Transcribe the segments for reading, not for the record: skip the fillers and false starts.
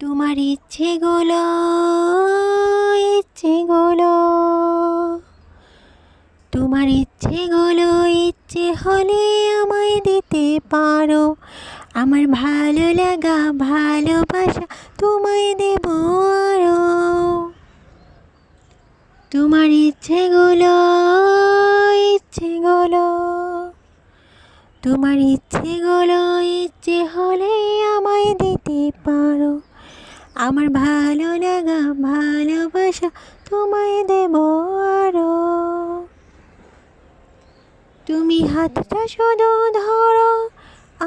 তোমার ইচ্ছেগুলো ইচ্ছেগুলো তোমার ইচ্ছেগুলো ইচ্ছে হলে আমায় দিতে পারো। আমার ভালো লাগা ভালোবাসা তোমায় দেব আরো। তোমার ইচ্ছেগুলো ইচ্ছেগুলো তোমার ইচ্ছেগুলো ইচ্ছে হলে আমায় দিতে পারো। আমার ভালো লাগা ভালোবাসা তোমায় দেব আরো। তুমি হাতটা শুধু ধরো,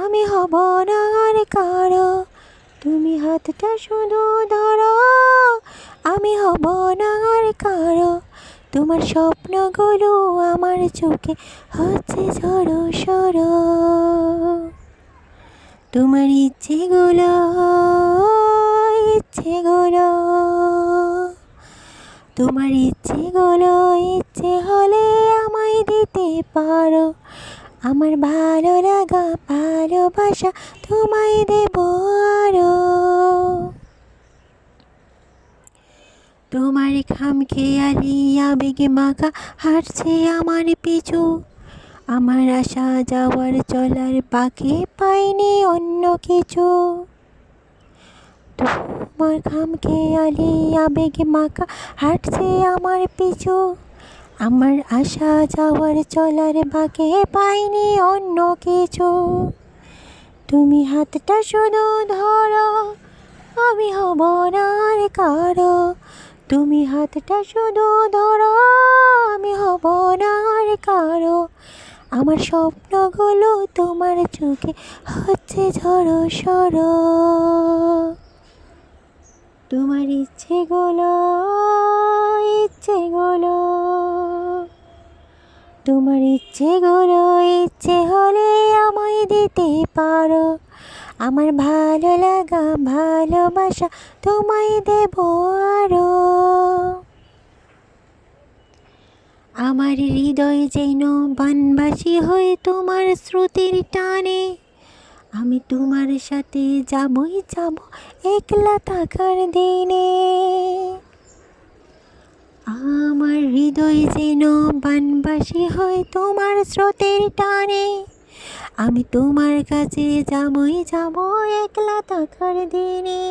আমি হব না আর কারো। তুমি হাতটা শুধু ধরো, আমি হব না আর কারো। তোমার স্বপ্নগুলো আমার চোখে হচ্ছে ঝড়ো সরো। তোমার ইচ্ছেগুলো ইচ্ছেগুলো তোমার ইচ্ছেগুলো ইচ্ছে হলে আমায় দিতে পারো। আমার ভালো লাগা ভালোবাসা তোমায় দেব আরো। তোমার খামখেয়ালি আবেগে মাখা হাঁটছে আমার পিছু। আমার আসা যাওয়ার চলার পাখি পাইনি অন্য কিছু। তোমার খামখেয়ালি আবেগে মাখা হাঁটছে আমার পিছু। আমার আসা যাওয়ার চলার বাঁকে পাইনি অন্য কিছু। তুমি হাতটা শুধু ধরো, আমি হব না আর কারো। তুমি হাতটা শুধু ধরো, আমি হব না আর কারো। আমার স্বপ্নগুলো তোমার চোখে হচ্ছে ঝড়ো সরো। তোমার ইচ্ছেগুলো ইচ্ছেগুলো তোমার ইচ্ছেগুলো ইচ্ছে হলে আমায় দিতে পারো। আমার ভালো লাগা ভালোবাসা তোমায় দেব আরো। আমার হৃদয় যেন বানবাসী হয়ে তোমার স্মৃতির টানে। আমি তোমার সাথে যাবই যাব একলা থাকার দিনে। আমার হৃদয় যেন বানবাসী হয়ে তোমার স্রোতের টানে। আমি তোমার কাছে যাবই যাব একলা থাকার দিনে।